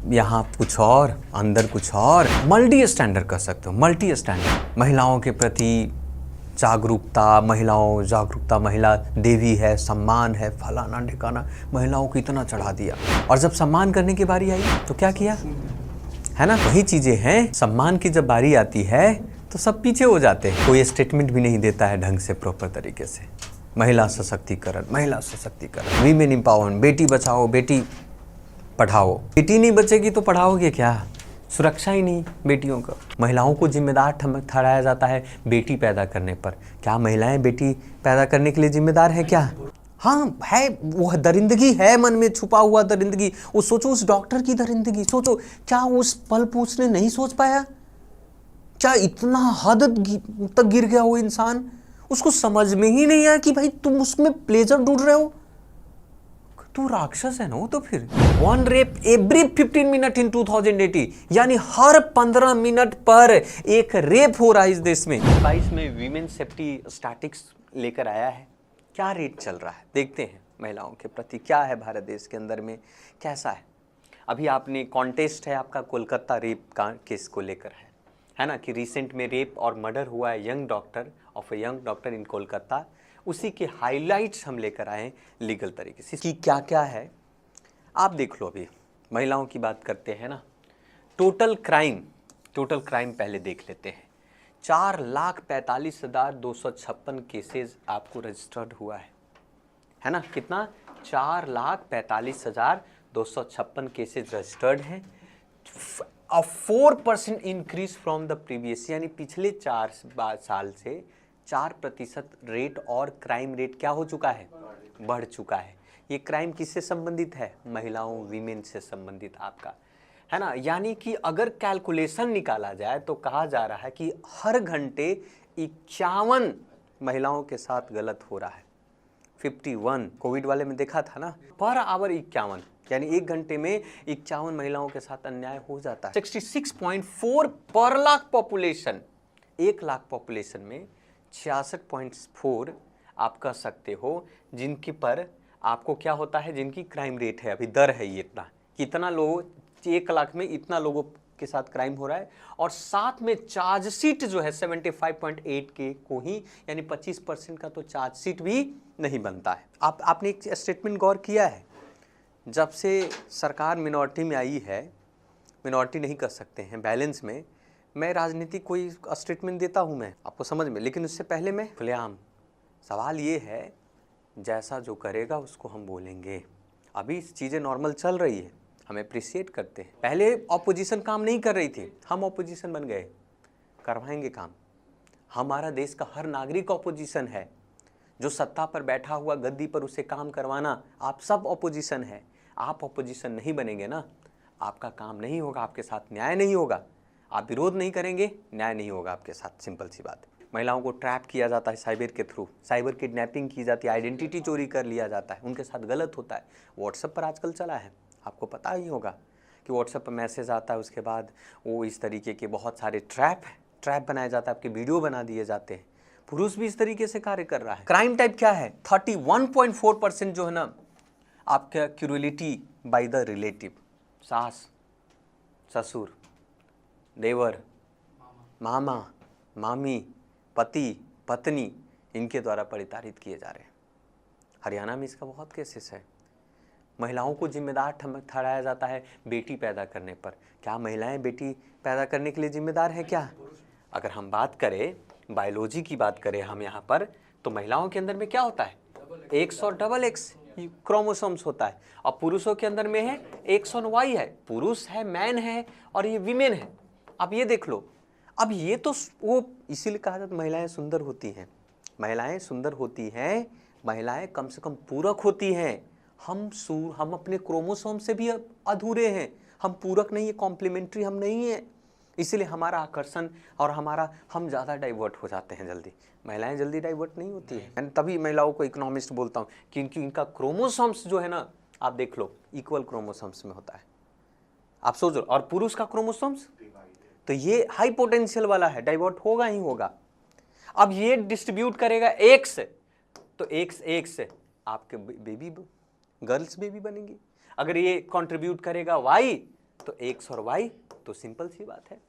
यहाँ कुछ और, अंदर कुछ और। मल्टी स्टैंडर्ड कर सकते हो, मल्टी स्टैंडर्ड। महिलाओं के प्रति जागरूकता, महिला देवी है, सम्मान है, फलाना ढिकाना, महिलाओं को इतना चढ़ा दिया। और जब सम्मान करने की बारी आई तो क्या किया, है ना? वही चीजें हैं, सम्मान की जब बारी आती है तो सब पीछे हो जाते हैं। कोई स्टेटमेंट भी नहीं देता है ढंग से, प्रॉपर तरीके से। महिला सशक्तिकरण, महिला सशक्तिकरण, वीमेन एम्पावरमेंट, बेटी बचाओ, बेटी पढ़ाओ। बेटी नहीं बचेगी तो पढ़ाओगे क्या? सुरक्षा ही नहीं बेटियों का। महिलाओं को जिम्मेदार ठहराया जाता है बेटी पैदा करने पर। क्या महिलाएं बेटी पैदा करने के लिए जिम्मेदार है क्या? हाँ है, वो दरिंदगी है, मन में छुपा हुआ दरिंदगी। वो सोचो, उस डॉक्टर की दरिंदगी सोचो, क्या उस पल पर उसने नहीं सोच पाया? क्या इतना हद तक गिर गया वो इंसान? उसको समझ में ही नहीं आया कि भाई तुम उसमें प्लेजर ढूंढ रहे हो, तू राक्षस है ना। वो तो फिर 1 रेप एवरी 15 मिनट इन 2080, यानी हर 15 मिनट पर एक रेप हो रहा है इस देश में। 22 में वीमेन सेफ्टी स्टैटिक्स लेकर आया है। क्या रेट चल रहा है देखते हैं, महिलाओं के प्रति क्या है भारत देश के अंदर में, कैसा है। अभी आपने कॉन्टेस्ट है आपका कोलकाता रेप का केस को लेकर है ना, कि रिसेंट में रेप और मर्डर हुआ है यंग डॉक्टर इन कोलकाता। उसी के हाइलाइट्स हम लेकर आए लीगल तरीके से कि क्या क्या है, आप देख लो। अभी महिलाओं की बात करते हैं ना, टोटल क्राइम पहले देख लेते हैं। 4,45,256 केसेस आपको रजिस्टर्ड हुआ है ना? कितना? 4,45,256 केसेस रजिस्टर्ड हैं। 4% इंक्रीज फ्रॉम द प्रीवियस, यानी पिछले 4 साल से 4% रेट और क्राइम रेट क्या हो चुका है, बढ़ चुका है। ये क्राइम किससे संबंधित है? महिलाओं, वीमेन से संबंधित आपका, है ना। यानी कि अगर कैलकुलेशन निकाला जाए तो कहा जा रहा है कि हर घंटे 51 महिलाओं के साथ गलत हो रहा है। 51 कोविड वाले में देखा था ना, पर आवर 51, यानी एक घंटे में 51 महिलाओं के साथ अन्याय हो जाता है। 66.4 पर लाख पॉपुलेशन, 1 लाख पॉपुलेशन में 66.4 आप कह सकते हो जिनकी पर आपको क्या होता है, जिनकी क्राइम रेट है, अभी दर है ये इतना, कितना लोग 1 लाख में इतना लोगों के साथ क्राइम हो रहा है। और साथ में चार्जशीट जो है 75.8 के को ही, यानी 25% का तो चार्जशीट भी नहीं बनता है। आपने एक स्टेटमेंट गौर किया है, जब से सरकार मिनॉरिटी में आई है, मिनॉरिटी नहीं कर सकते हैं बैलेंस में, मैं राजनीति कोई स्टेटमेंट देता हूं मैं आपको समझ में, लेकिन उससे पहले मैं खुलेआम, सवाल ये है जैसा जो करेगा उसको हम बोलेंगे। अभी चीज़ें नॉर्मल चल रही है, हम अप्रिशिएट करते हैं। पहले ऑपोजिशन काम नहीं कर रही थी, हम ऑपोजिशन बन गए, करवाएंगे काम। हमारा देश का हर नागरिक ऑपोजिशन है, जो सत्ता पर बैठा हुआ गद्दी पर उसे काम करवाना, आप सब ऑपोजिशन है। आप ऑपोजिशन नहीं बनेंगे ना, आपका काम नहीं होगा, आपके साथ न्याय नहीं होगा। आप विरोध नहीं करेंगे, न्याय नहीं होगा आपके साथ, सिंपल सी बात। महिलाओं को ट्रैप किया जाता है साइबर के थ्रू, साइबर किडनैपिंग की जाती है, आइडेंटिटी चोरी कर लिया जाता है, उनके साथ गलत होता है। व्हाट्सएप पर आजकल चला है, आपको पता ही होगा कि व्हाट्सएप पर मैसेज आता है, उसके बाद वो इस तरीके के बहुत सारे ट्रैप बनाया जाता है, आपके वीडियो बना दिए जाते हैं। पुरुष भी इस तरीके से कार्य कर रहा है। क्राइम टाइप क्या है? 31.4% जो है ना आपका क्रूरलिटी बाय द रिलेटिव, सास, ससुर, देवर, मामा, मामी, पति, पत्नी, इनके द्वारा परिताड़ित किए जा रहे हैं। हरियाणा में इसका बहुत केसेस है। महिलाओं को जिम्मेदार ठहराया जाता है बेटी पैदा करने पर। क्या महिलाएं बेटी पैदा करने के लिए जिम्मेदार है क्या? अगर हम बात करें, बायोलॉजी की बात करें हम यहाँ पर, तो महिलाओं के अंदर में क्या होता है? X और XX क्रोमोसोम्स होता है, और पुरुषों के अंदर में है X और Y है। पुरुष है, मैन है, और ये विमेन है। अब ये देख लो, अब ये तो वो इसीलिए कहा जाता है महिलाएं सुंदर होती हैं। महिलाएं सुंदर होती हैं, महिलाएं कम से कम पूरक होती हैं। हम अपने क्रोमोसोम से भी अधूरे हैं, हम पूरक नहीं है, कॉम्प्लीमेंट्री हम नहीं है। इसीलिए हमारा आकर्षण और हम ज़्यादा डाइवर्ट हो जाते हैं जल्दी। महिलाएं जल्दी डाइवर्ट नहीं होती है। मैं तभी महिलाओं को इकोनॉमिस्ट बोलता हूँ, क्योंकि इनका क्रोमोसोम्स जो है ना, आप देख लो, इक्वल क्रोमोसोम्स में होता है। आप सोचो, और पुरुष का क्रोमोसोम्स तो ये हाई पोटेंशियल वाला है, डाइवर्ट होगा ही होगा। अब ये डिस्ट्रीब्यूट करेगा X, तो X से आपके बेबी, गर्ल्स बेबी बनेंगी। अगर ये कंट्रीब्यूट करेगा Y, तो एक्स और वाई, तो सिंपल सी बात है,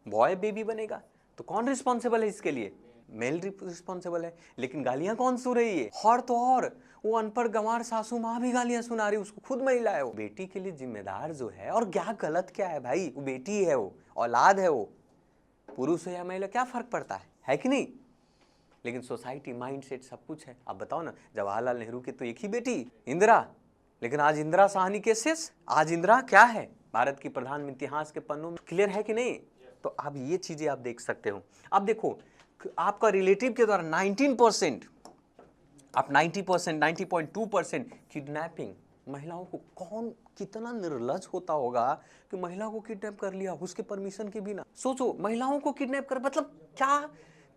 बॉय बेबी बनेगा। तो कौन रिस्पॉन्सिबल है इसके लिए? मेल रिस्पॉन्सिबल है। लेकिन गालियां कौन सुन रही है? और तो और वो अनपढ़ गंवार सासू माँ भी गालियां सुना रही, उसको खुद महिला है वो। बेटी के लिए जिम्मेदार जो है, और क्या गलत क्या है भाई, वो बेटी है, वो औलाद है, वो पुरुष हो या महिला क्या फर्क पड़ता है कि नहीं? लेकिन सोसाइटी माइंडसेट सब कुछ है। अब बताओ ना, जवाहरलाल नेहरू की तो एक ही बेटी इंदिरा, लेकिन आज इंदिरा साहनी केसेस, आज इंदिरा क्या है भारत की प्रधानमंत्री, इतिहास के पन्नों में क्लियर है कि नहीं? तो अब ये चीजें आप देख सकते हो। अब देखो आपका रिलेटिव के द्वारा 19%, आप 90%, 90.2% किडनैपिंग, महिलाओं को कौन कितना निर्लज होता होगा कि महिला को किडनैप कर लिया उसके परमिशन के बिना। सोचो, महिलाओं को किडनैप कर, मतलब क्या,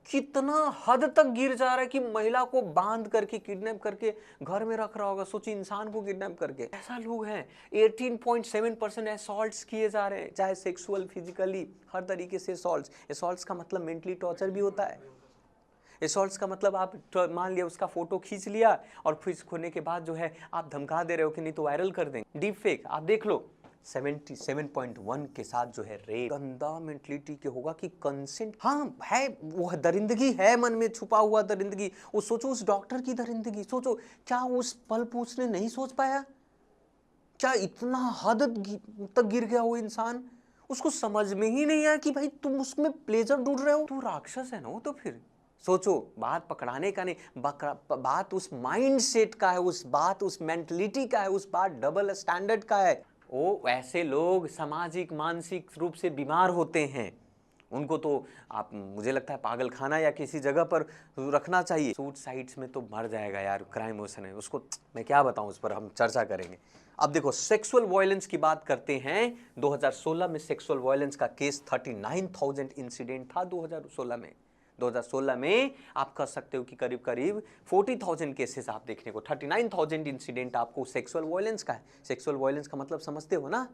कितना हद तक गिर जा रहा है कि महिला को बांध करके किडनैप करके घर में रख रहा होगा। सोचिए, इंसान को किडनैप करके, ऐसा लोग हैं। 18.7% असॉल्ट्स किए जा रहे हैं, चाहे सेक्सुअल, फिजिकली, हर तरीके से असॉल्ट्स। असॉल्ट्स का मतलब मेंटली टॉर्चर भी होता है। असॉल्ट्स का मतलब आप मान लिया उसका फोटो खींच लिया और फिर खोने के बाद जो है आप धमका दे रहे हो कि नहीं तो वायरल कर देंगे, डीप फेक। आप देख लो 77.1 के साथ जो है रेप, गंदा मेंटलिटी के होगा कि कंसेंट, हाँ है, वो दरिंदगी है, मन में छुपा हुआ दरिंदगी। वो सोचो उस डॉक्टर की दरिंदगी, सोचो क्या उस पल उसने नहीं सोच पाया, क्या इतना हद तक गिर गया वो इंसान, उसको समझ में ही नहीं आया कि भाई तुम उसमें प्लेजर ढूंढ रहे हो, तू राक्षस है ना वो। तो फिर सोचो, बात पकड़ाने का नहीं, बात उस माइंड सेट का है, उस मेंटलिटी का है, उस बात डबल स्टैंडर्ड का है। वो ऐसे लोग सामाजिक मानसिक रूप से बीमार होते हैं, उनको तो आप, मुझे लगता है पागल खाना या किसी जगह पर रखना चाहिए। सूट साइट्स में तो मर जाएगा यार, क्राइम मोशन है उसको, मैं क्या बताऊं, उस पर हम चर्चा करेंगे। अब देखो सेक्सुअल वायलेंस की बात करते हैं। 2016 में सेक्सुअल वायलेंस का केस 39,000 इंसिडेंट था 2016 में। 2016 में आप कह सकते हो कि करीब करीब 40,000 केसेस आप देखने को, 39,000 इंसिडेंट आपको सेक्सुअल वायलेंस का है। सेक्सुअल वायलेंस का मतलब समझते हो ना,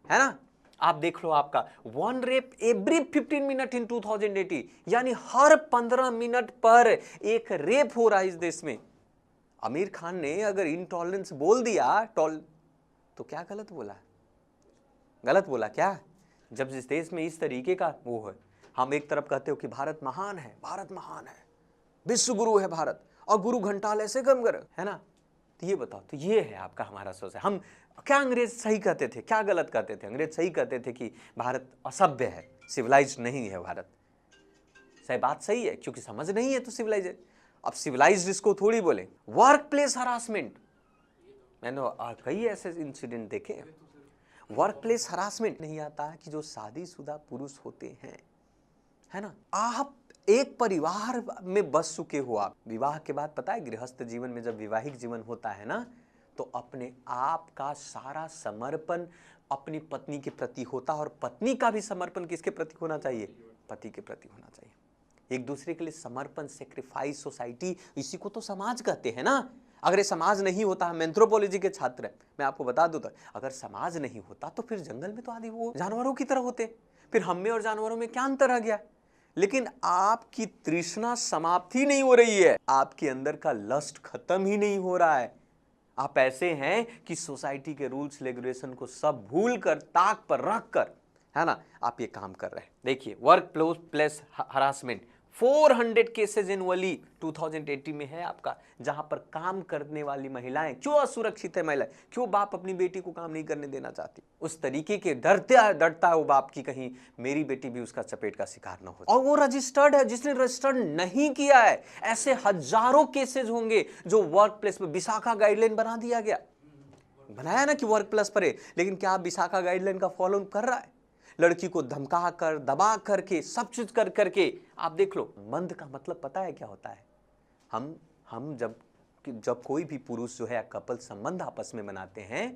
है ना? आप देख लो, आपका 1 रेप एवरी 15 मिनट इन 2080, यानी हर 15 मिनट पर एक रेप हो रहा है इस देश में। आमिर खान ने अगर इंटॉलरेंस बोल दिया तो क्या गलत बोला? गलत बोला क्या? जब इस देश में इस तरीके का वो है, हम एक तरफ कहते हो कि भारत महान है, भारत महान है, विश्व गुरु है भारत, और गुरु घंटाल ऐसे कम कर, है ना? तो ये बताओ, तो ये है आपका हमारा सोच है। हम क्या अंग्रेज सही कहते थे, क्या गलत कहते थे? अंग्रेज सही कहते थे कि भारत असभ्य है, सिविलाइज्ड नहीं है भारत। सही बात सही है, क्योंकि समझ नहीं है तो सिविलाइज है। अब सिविलाइज्ड इसको थोड़ी बोले। वर्क प्लेस हरासमेंट, मैंने कई ऐसे इंसिडेंट देखे। वर्क प्लेस हरासमेंट नहीं आता है कि जो शादीशुदा पुरुष होते हैं, है ना, आप एक परिवार में बस चुके हो, आप विवाह के बाद, पता है गृहस्थ जीवन में जब वैवाहिक जीवन होता है ना, तो अपने आप का सारा समर्पण अपनी पत्नी के प्रति होता है, और पत्नी का भी समर्पण किसके प्रति होना चाहिए? पति के प्रति होना चाहिए। एक दूसरे के लिए समर्पण, सेक्रीफाइस, सोसाइटी, इसी को तो समाज कहते हैं ना। अगर ये समाज नहीं होता, हम एंथ्रोपोलॉजी के छात्र हैं, मैं आपको बता दूं, तो अगर समाज नहीं होता तो फिर जंगल में तो आदि वो जानवरों की तरह होते, फिर हम में और जानवरों में क्या अंतर आ गया? लेकिन आपकी तृष्णा समाप्त ही नहीं हो रही है, आपके अंदर का लस्ट खत्म ही नहीं हो रहा है। आप ऐसे हैं कि सोसाइटी के रूल्स रेगुलेशन को सब भूल कर, ताक पर रख कर, है ना, आप ये काम कर रहे हैं। देखिए work place harassment 400 cases annually 2080 में है आपका, जहां पर काम करने वाली महिलाएं, क्यों असुरक्षित है महिलाएं, क्यों बाप अपनी बेटी को काम नहीं करने देना चाहती, उस तरीके के डरता है वो बाप की कहीं मेरी बेटी भी उसका चपेट का शिकार न हो। और वो रजिस्टर्ड है, जिसने रजिस्टर्ड नहीं किया है, ऐसे हजारों केसेज होंगे जो वर्क प्लेस पर। विशाखा गाइडलाइन बना दिया गया, बनाया ना कि वर्क प्लेस पर है, लेकिन क्या आप विशाखा गाइडलाइन का फॉलो कर रहा है? लड़की को धमका कर, दबा करके, सब चीज कर करके, आप देख लो। संबंध का मतलब पता है क्या होता है? हम जब कोई भी पुरुष जो है कपल संबंध आपस में बनाते हैं,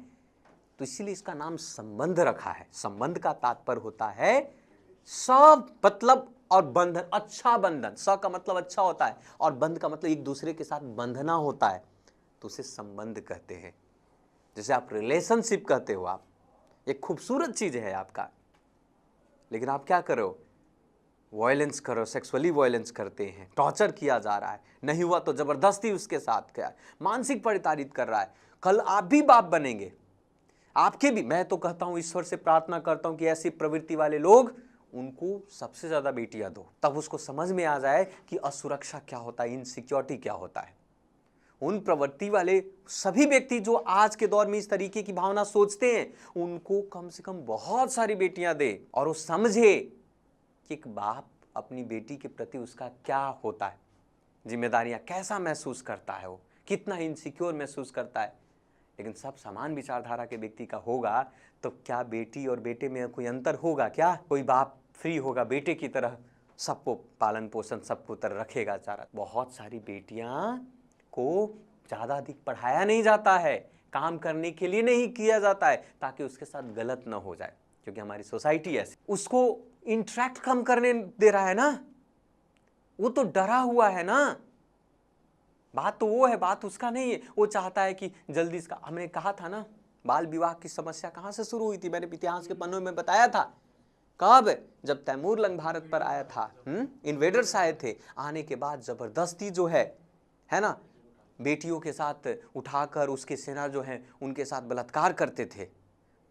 तो इसीलिए इसका नाम संबंध रखा है। संबंध का तात्पर्य होता है सब मतलब, और बंधन, अच्छा बंधन, स का मतलब अच्छा होता है, और बंध का मतलब एक दूसरे के साथ बंधना होता है, तो उसे संबंध कहते हैं। जैसे आप रिलेशनशिप कहते हो, आप एक खूबसूरत चीज है आपका, लेकिन आप क्या करो? वायलेंस करो, सेक्सुअली वायलेंस करते हैं, टॉर्चर किया जा रहा है, नहीं हुआ तो जबरदस्ती उसके साथ क्या, मानसिक प्रताड़ित कर रहा है। कल आप भी बाप बनेंगे, आपके भी, मैं तो कहता हूं, ईश्वर से प्रार्थना करता हूं कि ऐसी प्रवृत्ति वाले लोग, उनको सबसे ज्यादा बेटियां दो, तब उसको समझ में आ जाए कि असुरक्षा क्या होता है, इनसिक्योरिटी क्या होता है। उन प्रवृत्ति वाले सभी व्यक्ति जो आज के दौर में इस तरीके की भावना सोचते हैं, उनको कम से कम बहुत सारी बेटियां दे, और वो समझे कि एक बाप अपनी बेटी के प्रति उसका क्या होता है, जिम्मेदारियां कैसा महसूस करता है, वो कितना इनसिक्योर महसूस करता है। लेकिन सब समान विचारधारा के व्यक्ति का होगा तो क्या बेटी और बेटे में कोई अंतर होगा? क्या कोई बाप फ्री होगा बेटे की तरह सबको पालन पोषण सबको तरह रखेगा चारा? बहुत सारी बेटियां को ज्यादा अधिक पढ़ाया नहीं जाता है, काम करने के लिए नहीं किया जाता है ताकि उसके साथ गलत ना हो जाए, क्योंकि हमारी सोसाइटी ऐसी उसको इंटरेक्ट कम करने दे रहा है ना, वो तो डरा हुआ है ना। बात तो वो है, बात उसका नहीं है। वो चाहता है कि जल्दी इसका, हमने कहा था ना, बाल विवाह की समस्या कहां से शुरू हुई थी, मैंने इतिहास के पन्नों में बताया था। कब? जब तैमूर लंग भारत पर आया था, इन्वेडर्स आए थे, आने के बाद जबरदस्ती जो है ना, बेटियों के साथ उठाकर उसके सेना जो है उनके साथ बलात्कार करते थे।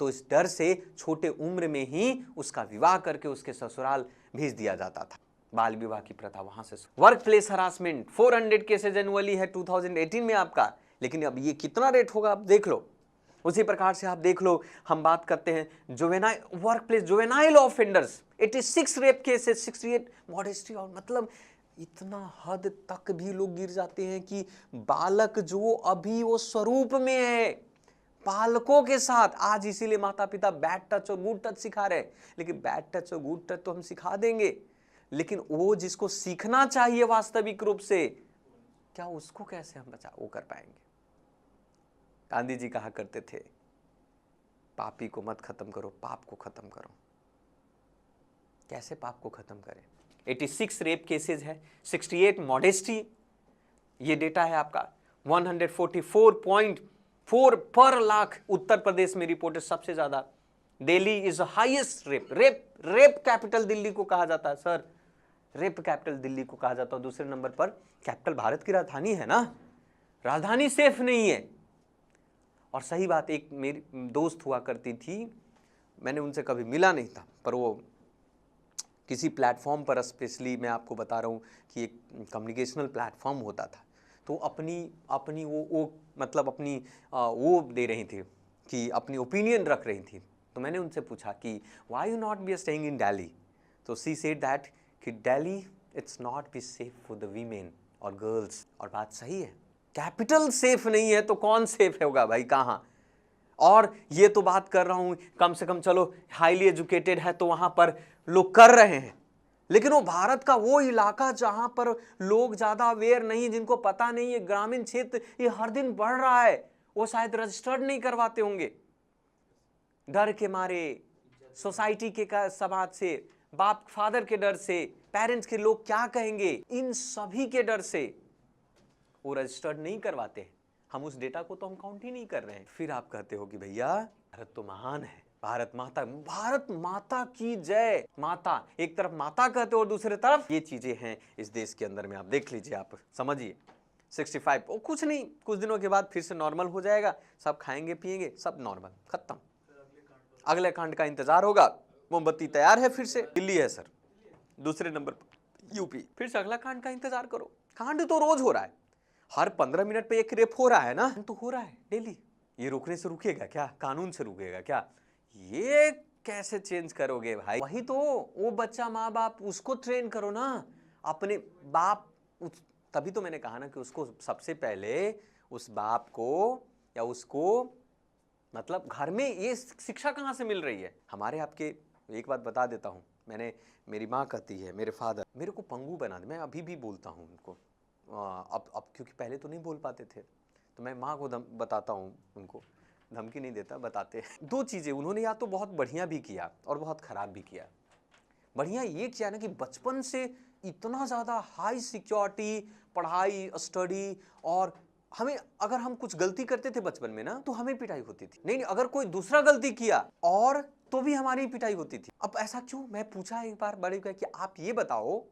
तो इस डर से छोटे उम्र में ही उसका विवाह करके उसके ससुराल भेज दिया जाता था। बाल विवाह की प्रथा वहां से। Work place harassment 400 cases annually है 2018 में आपका, लेकिन अब ये कितना रेट होगा आप देख लो। उसी प्रकार से आप देख लो, हम बात करते हैं juvenile work place juvenile offenders 86 rape cases, 68 modesty, और मतलब इतना हद तक भी लोग गिर जाते हैं कि बालक जो अभी वो स्वरूप में है, बालकों के साथ आज, इसीलिए माता पिता बैड टच और गुड टच सिखा रहे हैं। लेकिन बैड टच और गुड टच तो हम सिखा देंगे, लेकिन वो जिसको सीखना चाहिए वास्तविक रूप से, क्या उसको कैसे हम वो कर पाएंगे? गांधी जी कहा करते थे, पापी को मत खत्म करो, पाप को खत्म करो। कैसे पाप को खत्म करें? 86 रेप केसेस है, 68 मॉडेस्टी, ये डेटा है आपका। 144.4 पर लाख उत्तर प्रदेश में रिपोर्टेड सबसे ज्यादा। Delhi is highest rape capital Delhi को कहा जाता है सर, रेप कैपिटल दिल्ली को कहा जाता है। दूसरे नंबर पर कैपिटल भारत की राजधानी है ना, राजधानी सेफ नहीं है। और सही बात, एक मेरी दोस्त हुआ करती थी, मैंने उनसे कभी मिला नहीं था, पर वो किसी प्लेटफॉर्म पर, स्पेशली मैं आपको बता रहा हूँ कि एक कम्युनिकेशनल प्लेटफॉर्म होता था, तो अपनी वो मतलब अपनी वो दे रही थी कि अपनी ओपिनियन रख रही थी। तो मैंने उनसे पूछा कि why you not be staying in Delhi? तो शी सेड दैट कि Delhi it's not be safe for the women और गर्ल्स। और बात सही है, कैपिटल सेफ नहीं है तो कौन सेफ होगा भाई, कहाँ? और ये तो बात कर रहा हूं, कम से कम चलो हाईली एजुकेटेड है तो वहां पर लोग कर रहे हैं, लेकिन वो भारत का वो इलाका जहां पर लोग ज्यादा अवेयर नहीं, जिनको पता नहीं है, ग्रामीण क्षेत्र, ये हर दिन बढ़ रहा है, वो शायद रजिस्टर्ड नहीं करवाते होंगे डर के मारे, सोसाइटी के समाज से, बाप फादर के डर से, पेरेंट्स के लोग क्या कहेंगे, इन सभी के डर से वो रजिस्टर्ड नहीं करवाते। हम उस डेटा को तो हम काउंट ही नहीं कर रहे हैं। फिर आप कहते हो कि भैया भारत तो महान है, भारत माता की जय। माता, एक तरफ माता कहते हो और दूसरी तरफ ये चीजें हैं इस देश के अंदर में, आप देख लीजिए, आप समझिए। 65 वो कुछ नहीं, कुछ दिनों के बाद फिर से नॉर्मल हो जाएगा, सब खाएंगे पिएंगे, सब नॉर्मल, खत्म। अगले कांड का इंतजार होगा, मोमबत्ती तैयार है, फिर से दिल्ली है सर, दूसरे नंबर पर यूपी, फिर से अगला कांड का इंतजार करो। कांड तो रोज हो रहा है, हर 15 मिनट पे एक रेप हो रहा है ना, तो हो रहा है डेली। ये रुकने से रुकेगा क्या? कानून से रुकेगा क्या? ये कैसे चेंज करोगे भाई? वही तो, वो बच्चा, माँ बाप, उसको ट्रेन करो ना, अपने बाप। तभी तो मैंने कहा ना कि उसको सबसे पहले उस बाप को या उसको, मतलब घर में ये शिक्षा कहाँ से मिल रही है? हमारे आपके, एक बात बता देता हूँ, मेरी माँ कहती है, मेरे फादर मेरे को पंगु बना दे, मैं अभी भी बोलता हूँ उनको, अब क्योंकि पहले तो नहीं बोल पाते थे, तो मैं माँ को बताता हूँ, उनको धमकी नहीं देता, बताते। दो चीज़ें उन्होंने या तो बहुत बढ़िया भी किया और बहुत ख़राब भी किया। बढ़िया ये किया ना कि बचपन से इतना ज़्यादा हाई सिक्योरिटी, पढ़ाई, स्टडी, और हमें, अगर हम कुछ गलती करते थे बचपन में ना, तो हमें पिटाई होती थी। नहीं, अगर कोई दूसरा गलती किया और तो भी हमारी पिटाई होती थी। अब ऐसा क्यों? मैं पूछा एक बार बड़े को कि आप ये बताओ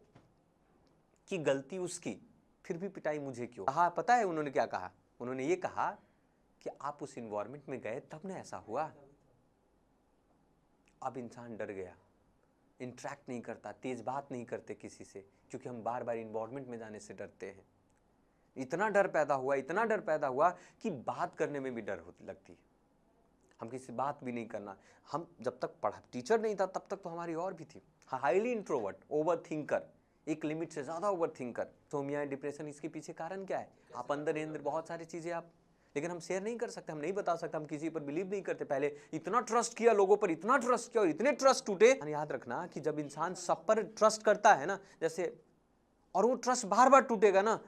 कि गलती उसकी, फिर भी पिटाई मुझे क्यों? कहा, पता है उन्होंने क्या कहा? उन्होंने ये कहा कि आप उस इन्वायरमेंट में गए तब ना ऐसा हुआ। अब इंसान डर गया, इंटरेक्ट नहीं करता, तेज बात नहीं करते किसी से, क्योंकि हम बार बार इन्वायरमेंट में जाने से डरते हैं। इतना डर पैदा हुआ, इतना डर पैदा हुआ कि बात करने में भी डर होती लगती है। हम किसी से बात भी नहीं करना। हम जब तक पढ़ा, टीचर नहीं था तब तक तो हमारी और भी थी। हाईली इंट्रोवर्ट, ओवर थिंकर, एक लिमिट से ज़्यादा ओवर थिंकर। सोमिया, डिप्रेशन, इसके पीछे कारण क्या है? आप अंदर बहुत सारी चीज़ें आप, लेकिन हम शेयर नहीं कर सकते, हम नहीं बता सकते, हम किसी पर बिलीव नहीं करते। पहले इतना ट्रस्ट किया लोगों पर, इतना ट्रस्ट किया और इतने ट्रस्ट टूटे। याद रखना कि जब इंसान सब पर ट्रस्ट करता है ना, जैसे, और वो ट्रस्ट बार बार टूटेगा ना,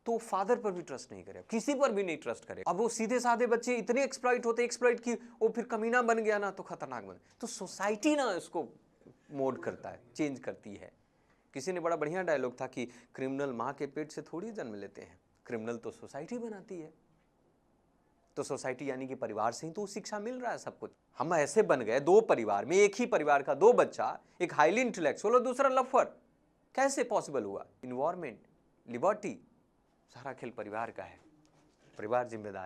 तो फादर पर भी ट्रस्ट नहीं करे, किसी पर भी नहीं ट्रस्ट करे। अब वो सीधे साधे बच्चे इतने एक्सप्लॉइट होते, एक्सप्लॉइट की वो फिर कमीना बन गया ना, तो खतरनाक बन। तो सोसाइटी ना इसको मोड करता है, चेंज करती है। किसी ने बड़ा बढ़िया डायलॉग था कि क्रिमिनल माँ के पेट से थोड़ी जन्म लेते हैं, क्रिमिनल तो सोसाइटी बनाती है। तो सोसाइटी यानी कि परिवार से ही तो शिक्षा मिल रहा है सब कुछ। हम ऐसे बन गए, दो परिवार में, एक ही परिवार का दो बच्चा, एक हाईली इंटेलेक्चुअल और दूसरा लफर। कैसे पॉसिबल हुआ? इन्वायरमेंट, लिबर्टी, सारा खेल परिवार का है, परिवार जिम्मेदार।